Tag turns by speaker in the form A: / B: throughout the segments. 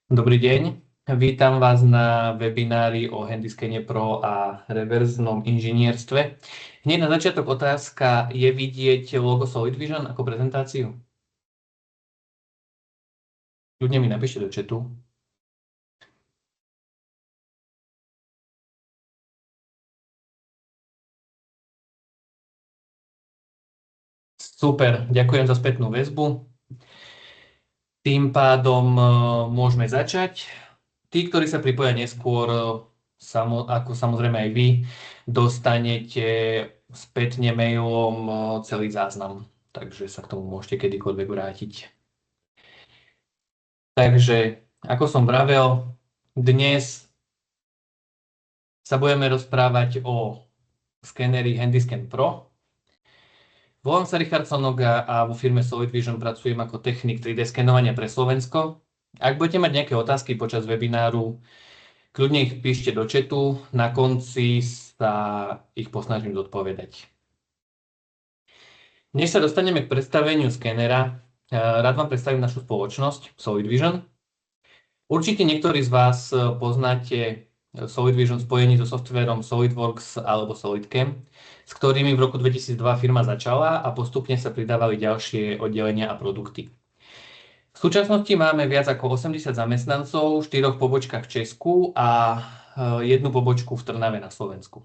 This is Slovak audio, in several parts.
A: Dobrý deň, vítam vás na webinári o Handyscane Pro a reverznom inžinierstve. Hneď na začiatok otázka, je vidieť logo Solid Vision ako prezentáciu? Ľudne mi napíšte do chatu. Super, ďakujem za spätnú väzbu. Tým pádom môžeme začať. Tí, ktorí sa pripoja neskôr, ako samozrejme aj vy, dostanete spätne mailom celý záznam. Takže sa k tomu môžete kedykoľvek vrátiť. Takže, ako som vravel, dnes sa budeme rozprávať o skeneri Handyscan Pro. Volám sa Richard Sonoga a vo firme Solid Vision pracujem ako technik 3D skenovania pre Slovensko. Ak budete mať nejaké otázky počas webináru, kľudne ich píšte do chatu, na konci sa ich posnažím zodpovedať. Než sa dostaneme k predstaveniu skenera, rád vám predstavím našu spoločnosť Solid Vision. Určite niektorí z vás poznáte Solid Vision spojení so softvérom SolidWorks alebo SolidCam, s ktorými v roku 2002 firma začala a postupne sa pridávali ďalšie oddelenia a produkty. V súčasnosti máme viac ako 80 zamestnancov, 4 pobočkách v Česku a 1 pobočku v Trnave na Slovensku.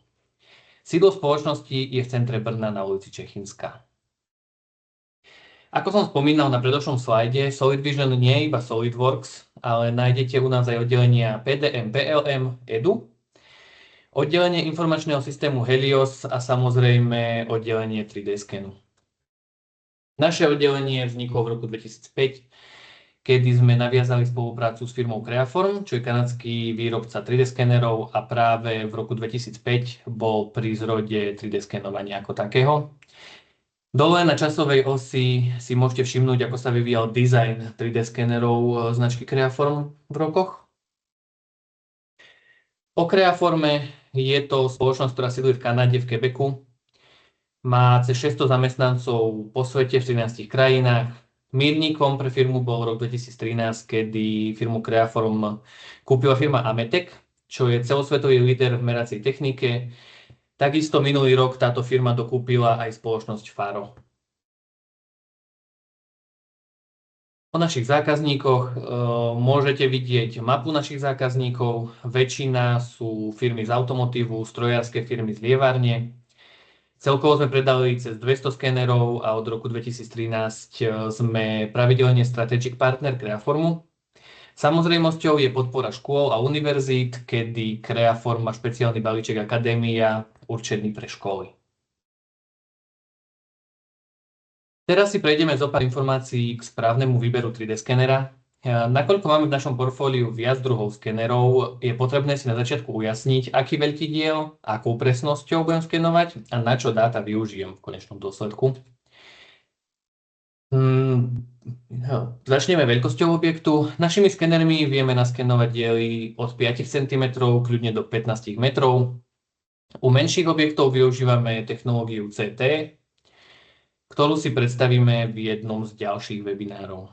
A: Sídlo spoločnosti je v centre Brna na ulici Čechinska. Ako som spomínal na predošlom slajde, Solid Vision nie je iba SolidWorks, ale nájdete u nás aj oddelenia PDM, PLM, EDU, oddelenie informačného systému Helios a samozrejme oddelenie 3D skenu. Naše oddelenie vzniklo v roku 2005, kedy sme naviazali spoluprácu s firmou Creaform, čo je kanadský výrobca 3D skenerov, a práve v roku 2005 bol pri zrode 3D skenovania ako takého. Dole na časovej osi si môžete všimnúť, ako sa vyvíjal dizajn 3D skenerov značky Creaform v rokoch. O Creaforme je to spoločnosť, ktorá sídli v Kanade, v Quebecu. Má cez 600 zamestnancov po svete v 13 krajinách. Mýrnikom pre firmu bol rok 2013, kedy firmu Creaform kúpila firma Ametek, čo je celosvetový líder v meracej technike. Takisto minulý rok táto firma dokúpila aj spoločnosť Faro. O našich zákazníkoch môžete vidieť mapu našich zákazníkov. Väčšina sú firmy z automotívu, strojárske firmy z lievárne. Celkovo sme predali cez 200 skénerov a od roku 2013 sme pravidelne strategic partner Creaformu. Samozrejmosťou je podpora škôl a univerzít, kedy Creaform má špeciálny balíček Akadémia určený pre školy. Teraz si prejdeme zo pár informácií k správnemu výberu 3D skenera. Nakoľko máme v našom portfóliu viac druhov skenerov, je potrebné si na začiatku ujasniť, aký veľký diel, akou presnosťou budem skenovať a na čo dáta využijem v konečnom dôsledku. Začneme veľkosťou objektu. Našimi skenermi vieme naskenovať diely od 5 cm kľudne do 15 metrov. U menších objektov využívame technológiu CT, ktorú si predstavíme v jednom z ďalších webinárov.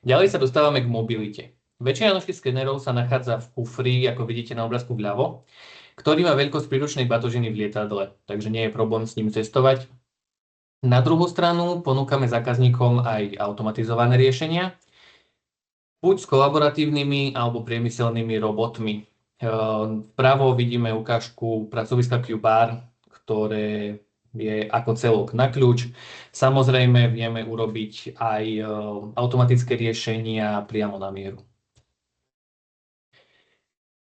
A: Ďalej sa dostávame k mobilite. Väčšina našich skenerov sa nachádza v kufri, ako vidíte na obrázku vľavo, ktorý má veľkosť príručnej batožiny v lietadle, takže nie je problém s ním cestovať. Na druhú stranu ponúkame zákazníkom aj automatizované riešenia, buď s kolaboratívnymi alebo priemyselnými robotmi. Vpravo vidíme ukážku pracoviska Q-Bar, ktoré je ako celok na kľúč. Samozrejme vieme urobiť aj automatické riešenia priamo na mieru.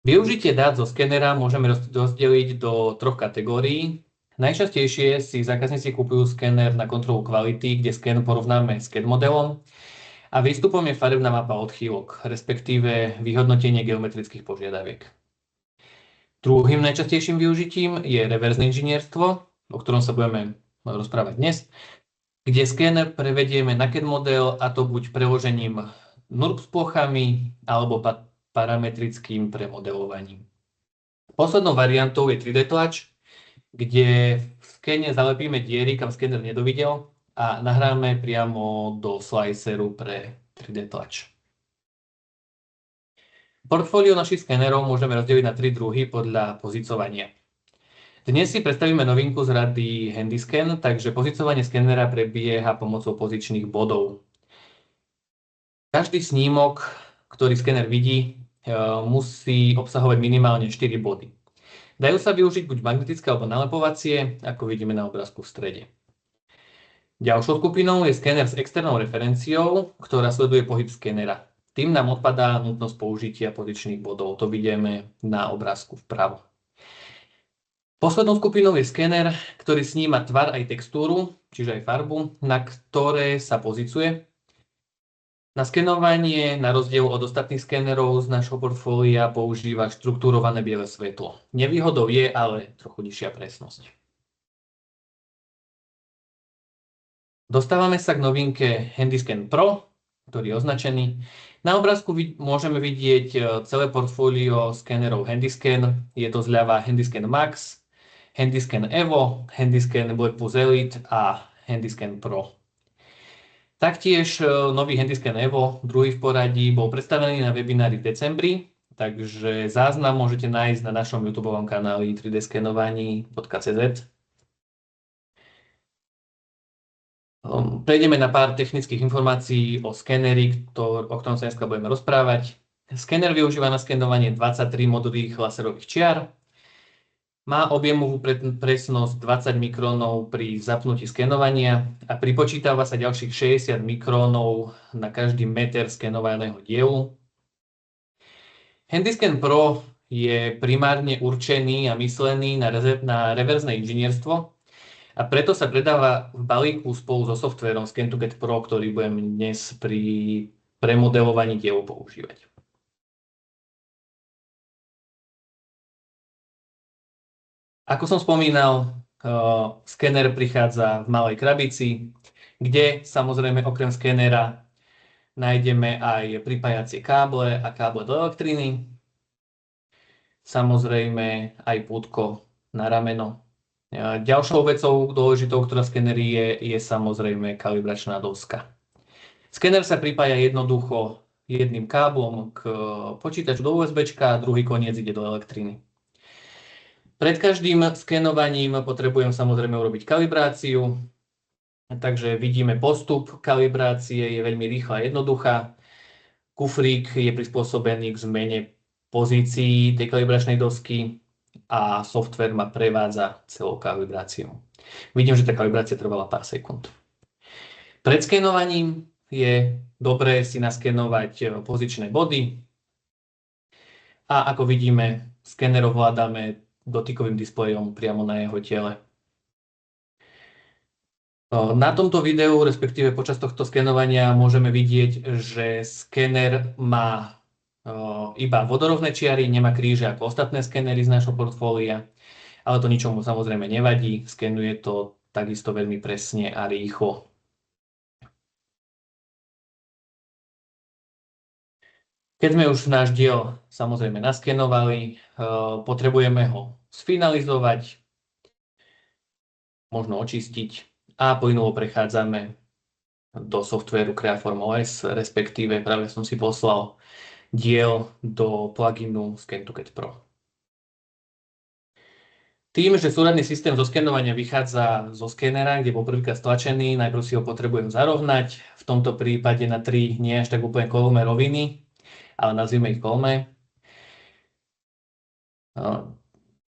A: Využitie dát zo skenera môžeme rozdeliť do 3 kategórií. Najčastejšie si zákazníci kupujú skener na kontrolu kvality, kde sken porovnáme s CAD modelom a výstupom je farebná mapa odchýlok, respektíve vyhodnotenie geometrických požiadaviek. Druhým najčastejším využitím je reverzné inžinierstvo, o ktorom sa budeme rozprávať dnes, kde skéner prevedieme na CAD model, a to buď preložením NURBS plochami alebo parametrickým premodelovaním. Poslednou variantou je 3D tlač, kde v skene zalepíme diery, kam skéner nedovidel, a nahráme priamo do sliceru pre 3D tlač. Portfólio našich skénerov môžeme rozdeliť na 3 druhy podľa pozícovania. Dnes si predstavíme novinku z rady HandyScan, takže pozícovanie skenera prebieha pomocou pozičných bodov. Každý snímok, ktorý skener vidí, musí obsahovať minimálne 4 body. Dajú sa využiť buď magnetické alebo nalepovacie, ako vidíme na obrázku v strede. Ďalšou skupinou je skener s externou referenciou, ktorá sleduje pohyb skenera. Tým nám odpadá nutnosť použitia pozičných bodov. To vidíme na obrázku vpravo. Poslednou skupinou je skener, ktorý sníma tvar aj textúru, čiže aj farbu, na ktoré sa pozícuje. Na skenovanie, na rozdiel od ostatných skénerov z našho portfólia, používa štruktúrované biele svetlo. Nevýhodou je ale trochu nižšia presnosť. Dostávame sa k novinke HandyScan Pro, ktorý je označený. Na obrázku môžeme vidieť celé portfólio skénerov HandyScan. Je to zľava HandyScan Max, HandyScan Evo, HandyScan Black Plus Elite a HandyScan Pro. Taktiež nový HandyScan Evo, druhý v poradí, bol predstavený na webinári v decembri, takže záznam môžete nájsť na našom YouTube kanáli 3dskenovaní.cz. Prejdeme na pár technických informácií o skeneri, o ktorom sa dneska budeme rozprávať. Skener využíva na skenovanie 23 modulých laserových čiar. Má objemovú presnosť 20 mikrónov pri zapnutí skenovania a pripočítava sa ďalších 60 mikrónov na každý meter skenovaného dielu. HandyScan Pro je primárne určený a myslený na reverzné inžinierstvo, a preto sa predáva v balíku spolu so softvérom Scan2Get Pro, ktorý budem dnes pri premodelovaní dielu používať. Ako som spomínal, skener prichádza v malej krabici, kde samozrejme okrem skenera nájdeme aj pripájacie káble a káble do elektriny. Samozrejme aj pútko na rameno. Ďalšou vecou dôležitou, ktorá v skeneri je samozrejme kalibračná doska. Skener sa pripája jednoducho jedným káblom k počítaču do USBčka a druhý koniec ide do elektriny. Pred každým skenovaním potrebujem samozrejme urobiť kalibráciu, takže vidíme postup kalibrácie, je veľmi rýchla a jednoduchá. Kufrík je prispôsobený k zmene pozícií tej kalibračnej dosky a softvér ma prevádza celou kalibráciou. Vidím, že tá kalibrácia trvala pár sekúnd. Pred skenovaním je dobré si naskenovať pozičné body a ako vidíme, skener ovládame dotykovým displejom priamo na jeho tele. Na tomto videu, respektíve počas tohto skenovania, môžeme vidieť, že skener má iba vodorovné čiary, nemá kríže ako ostatné skenery z nášho portfólia, ale to ničomu samozrejme nevadí, skenuje to takisto veľmi presne a rýchlo. Keď sme už náš diel samozrejme naskenovali, potrebujeme ho sfinalizovať, možno očistiť a plynulo prechádzame do softvéru Creaform OS, respektíve práve som si poslal diel do pluginu Scan2Get Pro. Tým, že súradný systém zo skenovania vychádza zo skenera, kde bol prvýkrát stlačený, najprv si ho potrebujem zarovnať, v tomto prípade na 3 nie až tak úplne kolmé roviny, ale nazvime ich kolmé.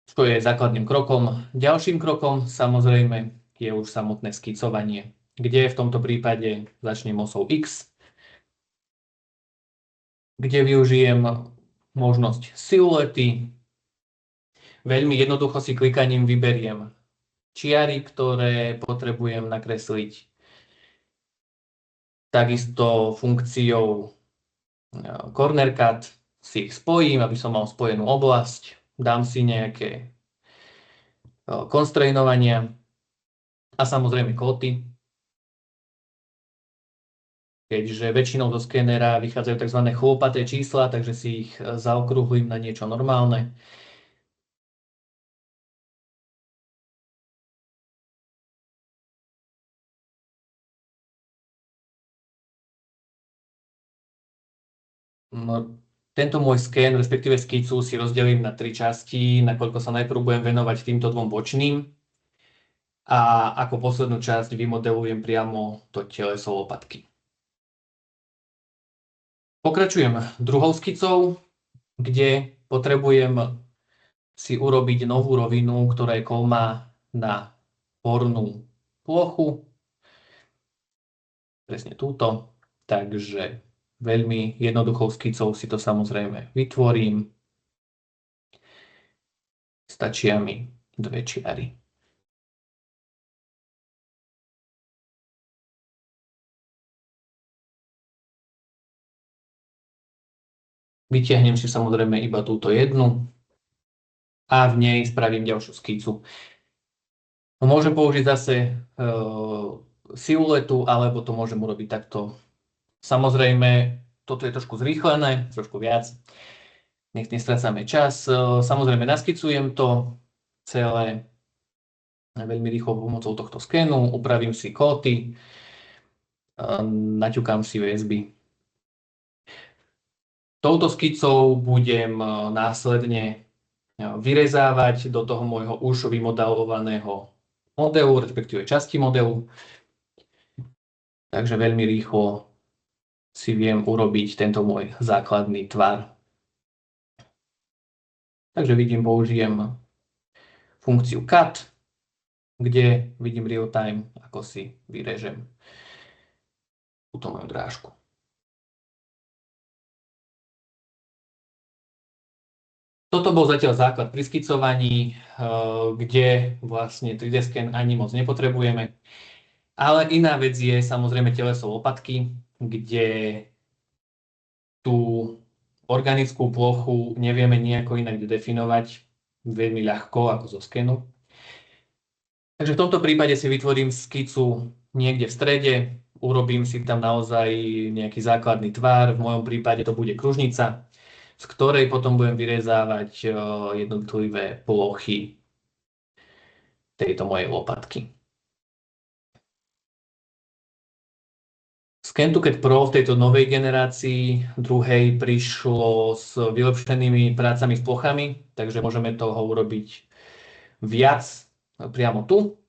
A: Čo je základným krokom. Ďalším krokom samozrejme je už samotné skicovanie, kde v tomto prípade začnem osou X, kde využijem možnosť siluety. Veľmi jednoducho si klikaním vyberiem čiary, ktoré potrebujem nakresliť. Takisto funkciou Corner Cut si ich spojím, aby som mal spojenú oblasť. Dám si nejaké konstrainovania a samozrejme kóty. Keďže väčšinou zo skenera vychádzajú tzv. Chlopaté čísla, takže si ich zaokrúhlim na niečo normálne. Tento môj sken, respektíve skicu, si rozdelím na 3 časti, nakoľko sa najprv budem venovať týmto dvom bočným a ako poslednú časť vymodelujem priamo to teleso lopatky. Pokračujem druhou skicou, kde potrebujem si urobiť novú rovinu, ktorá je kolmá na hornú plochu. Presne túto. Takže veľmi jednoduchou skicou si to samozrejme vytvorím. Stačia mi 2 čiary. Vytiahnem si samozrejme iba túto jednu a v nej spravím ďalšiu skicu. Môžem použiť zase siluetu, alebo to môžem urobiť takto. Samozrejme, toto je trošku zrýchlené, trošku viac. Nech nestrácame čas. Samozrejme, naskicujem to celé veľmi rýchlo pomocou tohto skenu. Upravím si kóty, naťukám si väzby. Touto skicou budem následne vyrezávať do toho môjho už vymodelovaného modelu, respektíve časti modelu. Takže veľmi rýchlo si viem urobiť tento môj základný tvar. Takže použijem funkciu cut, kde vidím real time, ako si vyrežem túto moju drážku. Toto bol zatiaľ základ pri skicovaní, kde vlastne 3D sken ani moc nepotrebujeme. Ale iná vec je samozrejme teleso lopatky, kde tú organickú plochu nevieme nejako inak definovať veľmi ľahko ako zo skenu. Takže v tomto prípade si vytvorím skicu niekde v strede, urobím si tam naozaj nejaký základný tvar, v mojom prípade to bude kružnica, z ktorej potom budem vyrezávať jednotlivé plochy tejto mojej lopatky. Scan2CAD Pro v tejto novej generácii druhej prišlo s vylepšenými prácami s plochami, takže môžeme toho urobiť viac priamo tu.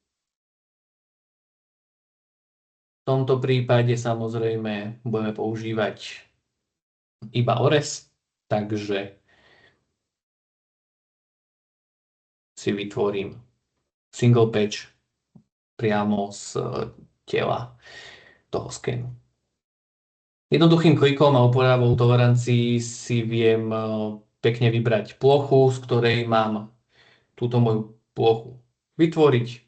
A: V tomto prípade samozrejme budeme používať iba ORES, takže si vytvorím single patch priamo z tela toho skenu. Jednoduchým klikom a upravou tolerancií si viem pekne vybrať plochu, z ktorej mám túto moju plochu vytvoriť.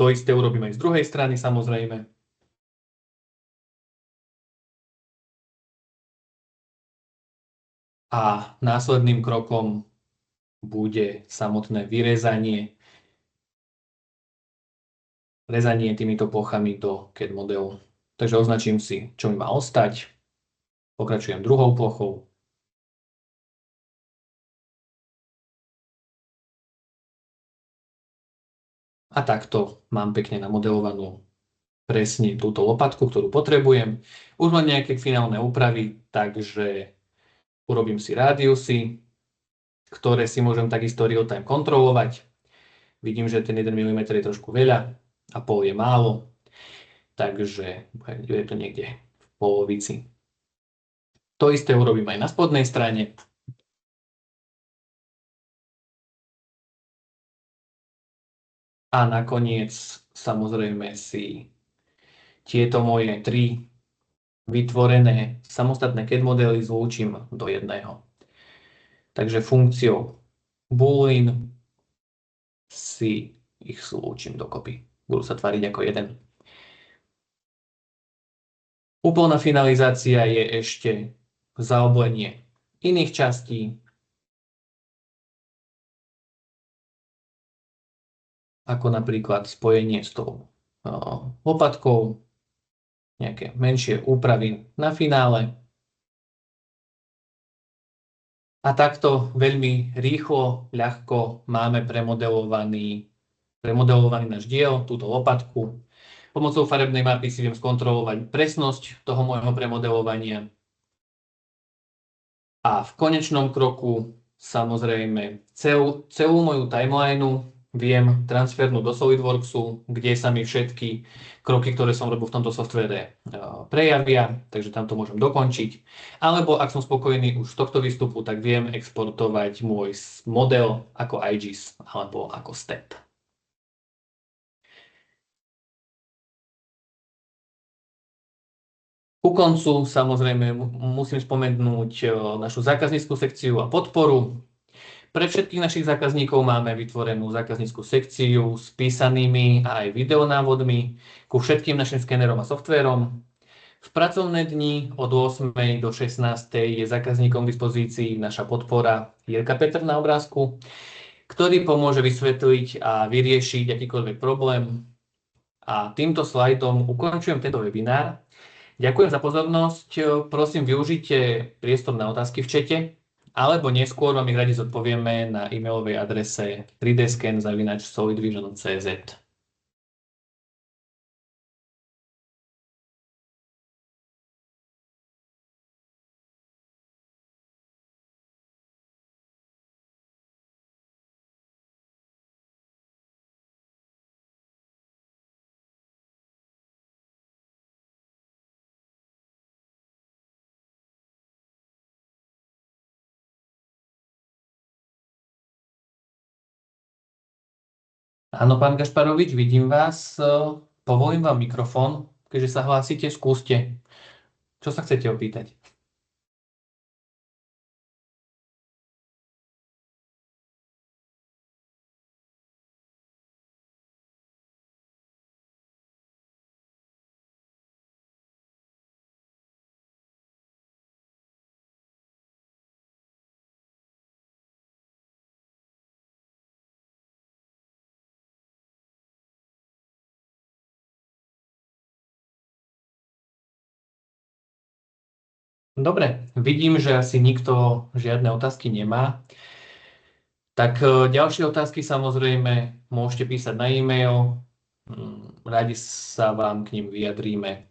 A: To isté urobím aj z druhej strany, samozrejme. A následným krokom bude samotné vyrezanie, rezanie týmito plochami do CAD modelu. Takže označím si, čo mi má ostať. Pokračujem druhou plochou. A takto mám pekne namodelovanú presne túto lopatku, ktorú potrebujem. Už len nejaké finálne úpravy, takže urobím si rádiusy, ktoré si môžem takisto real-time kontrolovať. Vidím, že ten 1 mm je trošku veľa a pol je málo. Takže je to niekde v polovici. To isté urobím aj na spodnej strane. A nakoniec samozrejme si tieto moje 3 vytvorené samostatné CAD modely zlúčim do jedného. Takže funkciou boolean si ich zlúčim dokopy. Budú sa tvariť ako jeden. Úplná finalizácia je ešte zaoblenie iných častí, ako napríklad spojenie s tou lopatkou, nejaké menšie úpravy na finále. A takto veľmi rýchlo, ľahko máme premodelovaný náš diel, túto lopatku. Pomocou farebnej mapy si viem skontrolovať presnosť toho môjho premodelovania. A v konečnom kroku samozrejme celú moju timelineu viem transfernúť do SolidWorksu, kde sa mi všetky kroky, ktoré som robil v tomto softvere, prejavia, takže tam to môžem dokončiť. Alebo ak som spokojný už z tohto výstupu, tak viem exportovať môj model ako IGES alebo ako step. Ku koncu samozrejme musím spomenúť našu zákaznícku sekciu a podporu. Pre všetkých našich zákazníkov máme vytvorenú zákaznícku sekciu s písanými a aj videonávodmi ku všetkým našim skenerom a softvérom. V pracovné dni od 8. do 16. je zákazníkom k dispozícii naša podpora Jirka Petr na obrázku, ktorý pomôže vysvetliť a vyriešiť akýkoľvek problém. A týmto slajdom ukončujem tento webinár. Ďakujem za pozornosť. Prosím, využite priestor na otázky v čete, alebo neskôr vám ich radi zodpovieme na e-mailovej adrese 3dscan@solidvision.cz. Áno, pán Gašparovič, vidím vás. Povolím vám mikrofón, keďže sa hlásite, skúste. Čo sa chcete opýtať? Dobre, vidím, že asi nikto žiadne otázky nemá. Tak ďalšie otázky samozrejme môžete písať na e-mail. Radi sa vám k nim vyjadríme.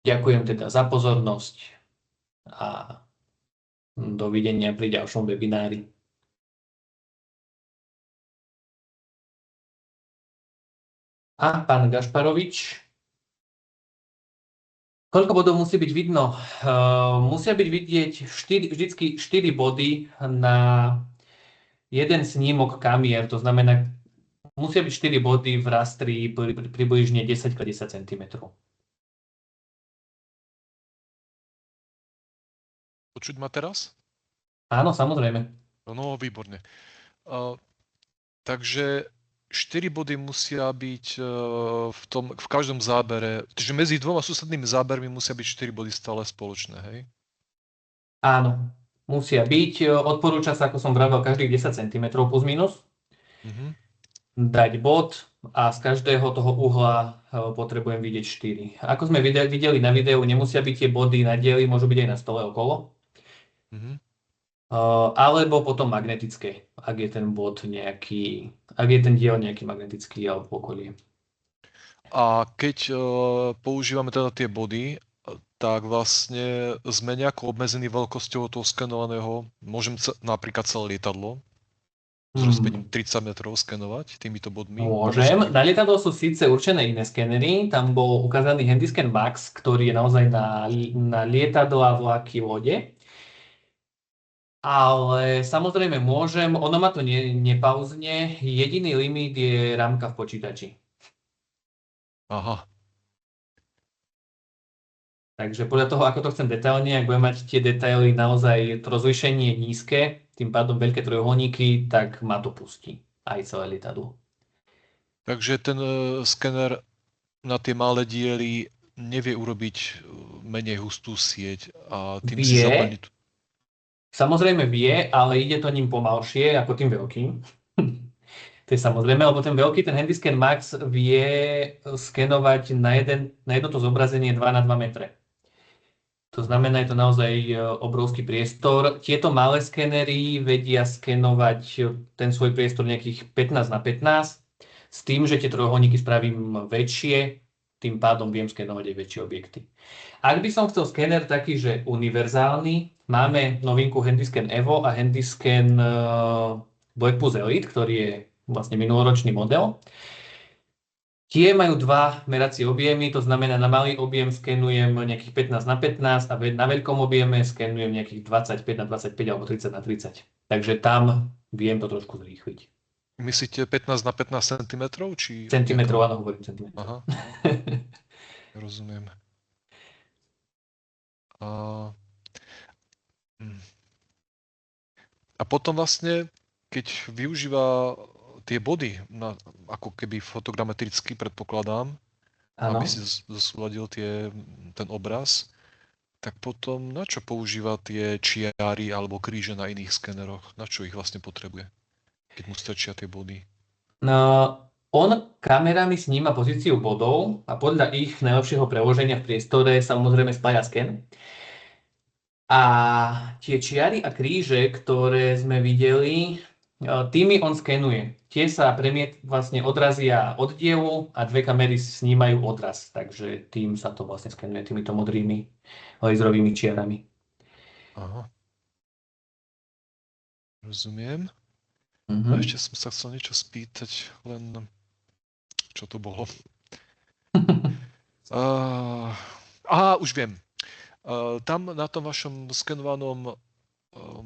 A: Ďakujem teda za pozornosť a dovidenia pri ďalšom webinári. A pán Gašparovič, koľko bodov musí byť vidno? Musia byť vidieť vždycky 4 body na jeden snímok kamier, to znamená, musia byť 4 body v rastri približne 10x10 cm.
B: Počuť ma teraz?
A: Áno, samozrejme.
B: No, výborne. Takže 4 body musia byť v každom zábere, čiže medzi dvoma susednými zábermi musia byť 4 body stále spoločné, hej?
A: Áno, musia byť. Odporúča sa, ako som vravel, každých 10 cm plus minus. Dať bod a z každého toho uhla potrebujem vidieť 4. Ako sme videli na videu, nemusia byť tie body na dieli, môžu byť aj na stole okolo. Alebo potom magnetické, ak je ten bod nejaký, ak je ten diel nejaký magnetický alebo okolie.
B: A keď používame teda tie body, tak vlastne sme nejako obmedzení veľkosťou toho skenovaného. Môžem napríklad celé lietadlo s rozpätím 30 metrov skenovať týmito bodmi?
A: Môžem. Na lietadlo sú síce určené iné skenery. Tam bol ukázaný Handyscan Max, ktorý je naozaj na lietadlá, vlaky, lode. Ale samozrejme môžem, ono ma to nepauzne, jediný limit je rámka v počítači.
B: Aha.
A: Takže podľa toho, ako to chcem detailne, ak budem mať tie detaily naozaj to rozlíšenie nízke, tým pádom veľké trojuholníky, tak ma to pustí aj celé lietadlo.
B: Takže ten skener na tie malé diely nevie urobiť menej hustú sieť a tým si zaplniť.
A: Samozrejme vie, ale ide to ním pomalšie ako tým veľkým. To je samozrejme, lebo ten veľký, ten Handyscan Max vie skenovať na jedno to zobrazenie 2x2 metre. To znamená, je to naozaj obrovský priestor. Tieto malé skenery vedia skenovať ten svoj priestor nejakých 15x15 s tým, že tie trojuholníky spravím väčšie, tým pádom viem skenovať aj väčšie objekty. Ak by som chcel skener taký, že univerzálny, máme novinku Handyscan Evo a Handyscan Blackpus Elite, ktorý je vlastne minuloročný model. Tie majú dva meracie objemy, to znamená, na malý objem skenujem nejakých 15 na 15 a na veľkom objeme skenujem nejakých 25 na 25 alebo 30 na 30. Takže tam viem to trošku zrýchliť.
B: Myslíte 15 na 15 cm? Či...
A: Centimetrov, áno, hovorím centimetrov.
B: Aha, rozumiem. A potom vlastne, keď využíva tie body, ako keby fotogrametricky predpokladám,
A: Áno.
B: aby si zosúladil ten obraz, tak potom na čo používa tie čiary alebo kríže na iných skeneroch? Na čo ich vlastne potrebuje, keď mu stačia tie body?
A: No, on kamerami sníma pozíciu bodov a podľa ich najlepšieho preloženia v priestore samozrejme spája sken. A tie čiary a kríže, ktoré sme videli, tými on skenuje. Tie sa vlastne odrazia od dielu a dve kamery snímajú odraz. Takže tým sa to vlastne skenuje týmito modrými laserovými čiarami.
B: Aha. Rozumiem.
A: Mhm.
B: A ešte som sa chcel niečo spýtať, len čo to bolo? Už viem. Tam na tom vašom skenovanom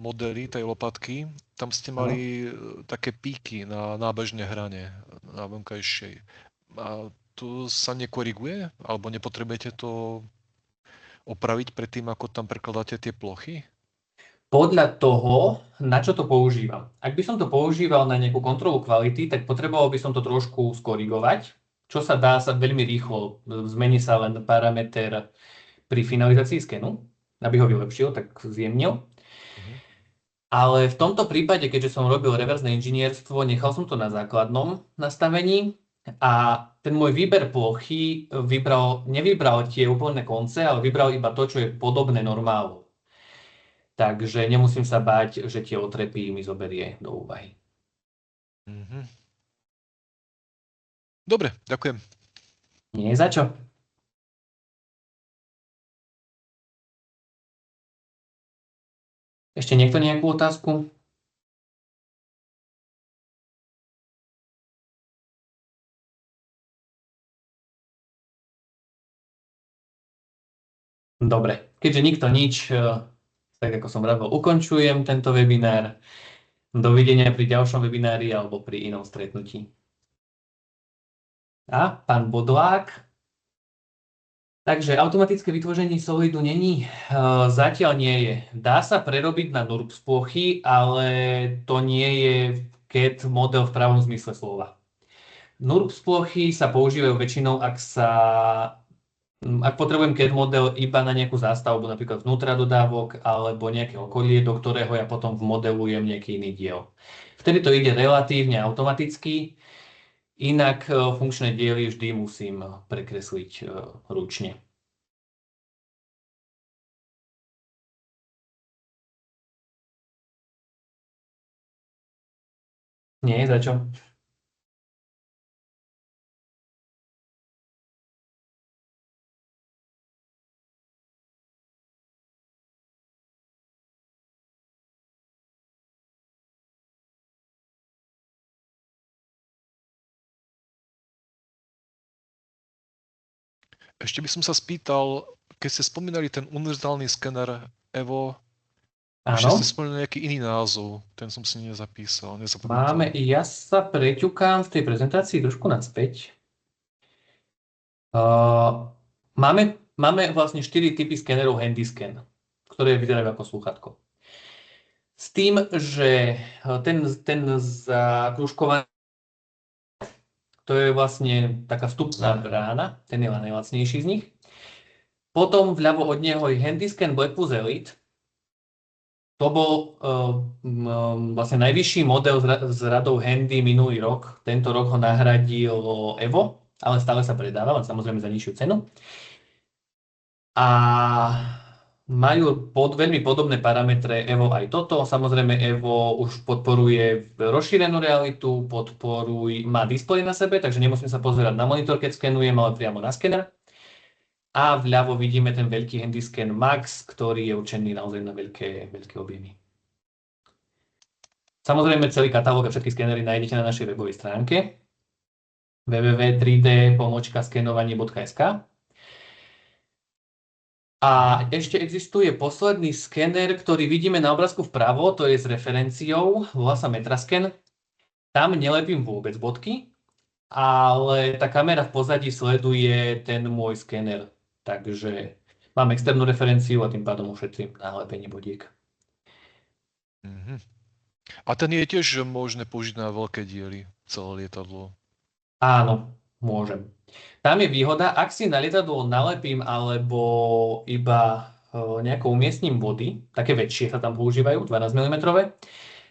B: modeli tej lopatky, tam ste mali také píky na nábežnej hrane, na vonkajšej. A to sa nekoriguje? Alebo nepotrebujete to opraviť predtým, ako tam prekladáte tie plochy?
A: Podľa toho, na čo to používam. Ak by som to používal na nejakú kontrolu kvality, tak potreboval by som to trošku skorigovať, čo sa dá veľmi rýchlo. Zmení sa len parameter pri finalizácii skenu, aby ho vylepšil, tak zjemnil. Ale v tomto prípade, keďže som robil reverzné inžinierstvo, nechal som to na základnom nastavení a ten môj výber plochy nevybral tie úplné konce, ale vybral iba to, čo je podobné normálu. Takže nemusím sa báť, že tie otrepy mi zoberie do úvahy.
B: Dobre, ďakujem.
A: Nie za čo. Ešte niekto nejakú otázku? Dobre, keďže nikto nič, tak ako som vravel, ukončujem tento webinár. Dovidenia pri ďalšom webinári alebo pri inom stretnutí. A pán Bodlák. Takže automatické vytvoření solidu není, zatiaľ nie je. Dá sa prerobiť na NURBS plochy, ale to nie je CAD model v pravom zmysle slova. NURBS plochy sa používajú väčšinou, ak potrebujem CAD model iba na nejakú zástavbu, napríklad vnútra dodávok alebo nejaké okolie, do ktorého ja potom vmodelujem nejaký iný diel. Vtedy to ide relatívne automaticky. Inak funkčné diely vždy musím prekresliť ručne. Nie, za čo?
B: Ešte by som sa spýtal, keď ste spomínali ten univerzálny skener Evo, ešte ste spomínali nejaký iný názov, ten som si nezapísal, nezapamätal.
A: Ja sa preťukám v tej prezentácii trošku naspäť. Máme vlastne 4 typy skenerov Handyscan, ktoré vyzerajú ako slúchatko. S tým, že ten zakružkovaný, to je vlastne taká vstupná brána, ten je najlacnejší z nich. Potom vľavo od neho je Handyscan Blackpus Elite. To bol vlastne najvyšší model z radou Handy minulý rok. Tento rok ho nahradil Evo, ale stále sa predáva, len samozrejme za nižšiu cenu. A Majú veľmi podobné parametre Evo aj toto. Samozrejme Evo už podporuje rozšírenú realitu, má displej na sebe, takže nemusím sa pozerať na monitor, keď skenujem, ale priamo na skener. A vľavo vidíme ten veľký handyscan Max, ktorý je určený naozaj na veľké objemy. Samozrejme celý katalóg a všetky skenery nájdete na našej webovej stránke www.3d-skenovanie.sk. A ešte existuje posledný skener, ktorý vidíme na obrázku vpravo, to je s referenciou, volá sa Metrascan. Tam nelepím vôbec bodky, ale tá kamera v pozadí sleduje ten môj skener. Takže mám externú referenciu a tým pádom ušetrím na lepenie bodiek.
B: Mhm. A ten je tiež možné použiť na veľké diely, celé lietadlo.
A: Áno, môžem. Tam je výhoda, ak si na lietadlo nalepím alebo iba nejakou umiestním body, také väčšie sa tam používajú, 12 mm,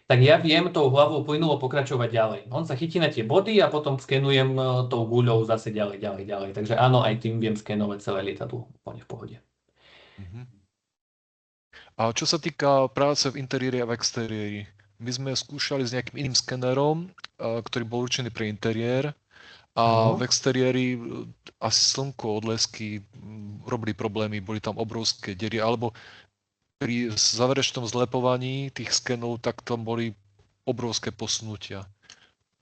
A: tak ja viem tou hlavou plynulo pokračovať ďalej. On sa chytí na tie body a potom skenujem tou guľou zase ďalej. Takže áno, aj tým viem skenovať celé lietadlo úplne v pohode.
B: Mhm. A čo sa týka práce v interiéri a v exteriéri, my sme skúšali s nejakým iným skenerom, ktorý bol určený pre interiér a v
A: Áno.
B: exteriéri asi slnko, odlesky robili problémy, boli tam obrovské diery, alebo pri záverečnom zlepovaní tých skenov, tak tam boli obrovské posunutia.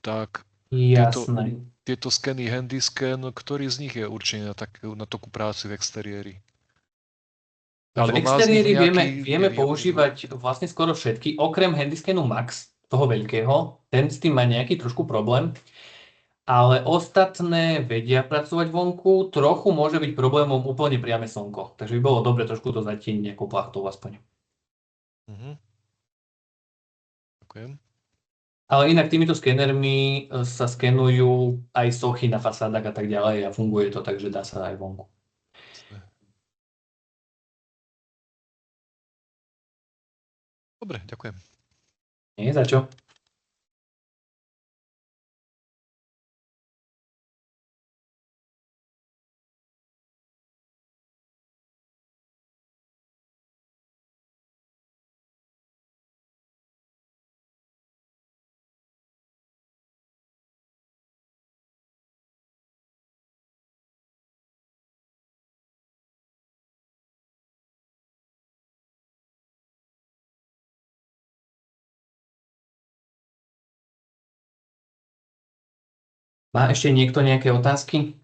B: Tak tieto,
A: Jasné.
B: tieto skeny Handyscan, ktorý z nich je určený na takú prácu v exteriéri?
A: V
B: Alebo má z nich
A: exteriéri
B: nejaký
A: vieme
B: nevýhody?
A: používať vlastne skoro všetky, okrem handyscanu Max, toho veľkého. Ten s tým má nejaký trošku problém. Ale ostatné vedia pracovať vonku. Trochu môže byť problémom úplne priame slnko. Takže by bolo dobre trošku to zatieniť nejakou plachtou aspoň.
B: Mhm. Ďakujem.
A: Ale inak týmito skenermi sa skenujú aj sochy na fasádach a tak ďalej a funguje to, takže dá sa aj vonku.
B: Dobre, ďakujem.
A: Nie za čo. Má ešte niekto nejaké otázky?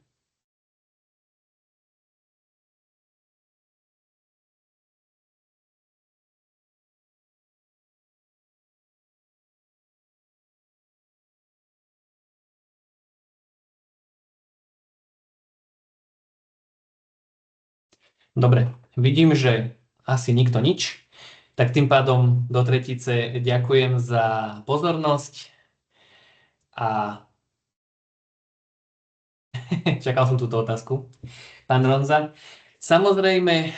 A: Dobre, vidím, že asi nikto nič. Tak tým pádom do tretice ďakujem za pozornosť a čakal som túto otázku. Pán Ronza. Samozrejme,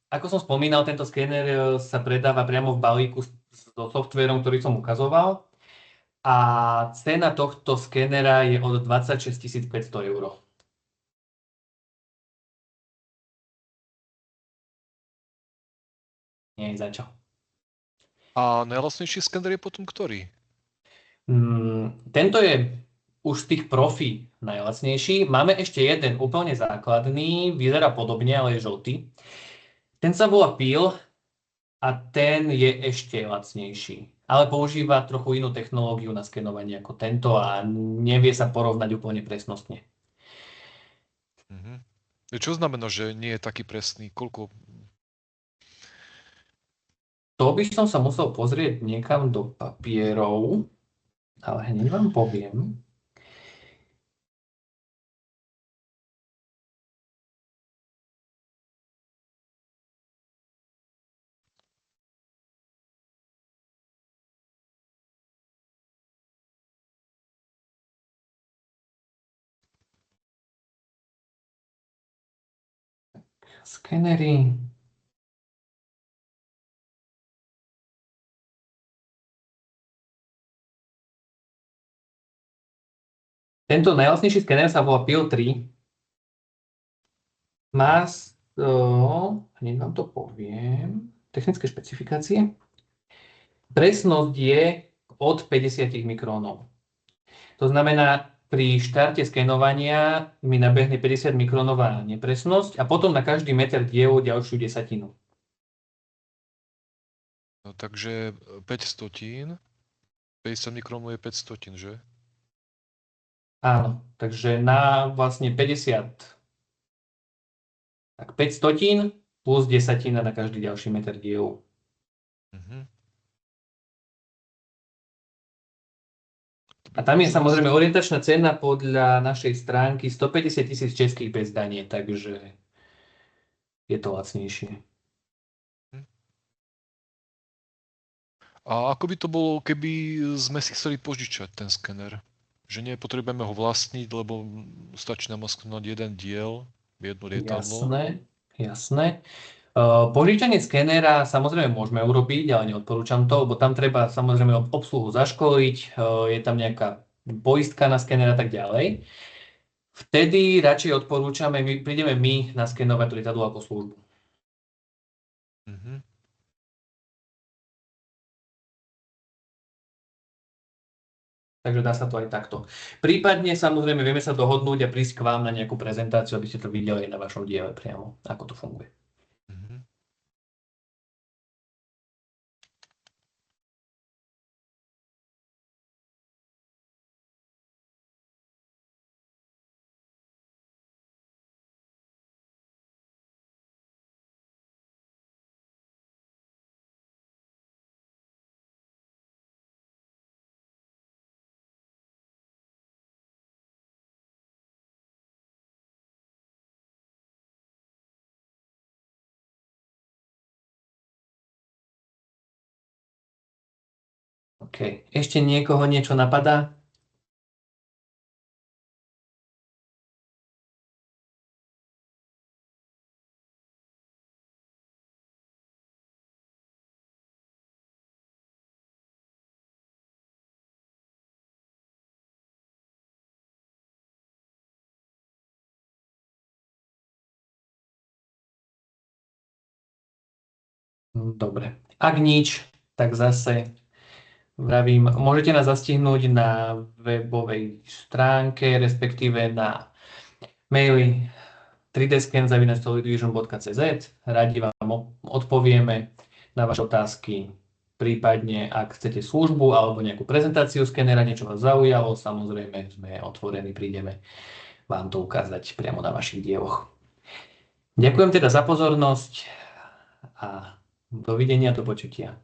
A: ako som spomínal, tento skéner sa predáva priamo v balíku so softvérom, ktorý som ukazoval. A cena tohto skénera je od 26 500 eur. Nie je za čo.
B: A najlacnejší skener je potom ktorý?
A: Tento je už z tých profi najlacnejší. Máme ešte jeden úplne základný, vyzerá podobne, ale je žltý. Ten sa volá Peel a ten je ešte lacnejší. Ale používa trochu inú technológiu na skenovanie ako tento a nevie sa porovnať úplne presnostne.
B: Mhm. Čo znamená, že nie je taký presný? Koľko?
A: To by som sa musel pozrieť niekam do papierov, ale hneď vám poviem. Skenery. Tento najlacnejší skener sa volá Peel 3. Má Hneď vám to poviem. Technické špecifikácie. Presnosť je od 50 mikrónov. To znamená, pri štarte skenovania mi nabehne 50 mikrónová nepresnosť a potom na každý meter dievu ďalšiu desatinu.
B: No, takže 5 stotín, 50 mikrónov je 5 stotín, že?
A: Áno, takže na vlastne 50, tak 5 stotín plus desatina na každý ďalší meter dievu.
B: Mhm.
A: A tam je samozrejme orientačná cena podľa našej stránky 150 000 českých bez dane, takže je to lacnejšie.
B: A ako by to bolo, keby sme si chceli požičať ten skener? Že nepotrebujeme ho vlastniť, lebo stačí nám skenovať jeden diel, jedno lietadlo.
A: Jasné. Požičanie skenera samozrejme môžeme urobiť, ale neodporúčam to, lebo tam treba samozrejme obsluhu zaškoliť, je tam nejaká poistka na skener a tak ďalej. Vtedy radšej odporúčame, prídeme my naskenovať to lietadlo ako službu.
B: Mhm.
A: Takže dá sa to aj takto. Prípadne samozrejme vieme sa dohodnúť a prísť k vám na nejakú prezentáciu, aby ste to videli na vašom diele priamo, ako to funguje.
B: Mhm.
A: OK. Ešte niekoho niečo napadá? Dobre. Ak nič, tak zase vravím, môžete nás zastihnúť na webovej stránke, respektíve na maili 3dscan@solidvision.cz. Radi vám odpovieme na vaše otázky, prípadne ak chcete službu alebo nejakú prezentáciu skenera, niečo vás zaujalo, samozrejme sme otvorení, prídeme vám to ukázať priamo na vašich dieloch. Ďakujem teda za pozornosť a dovidenia, do počutia.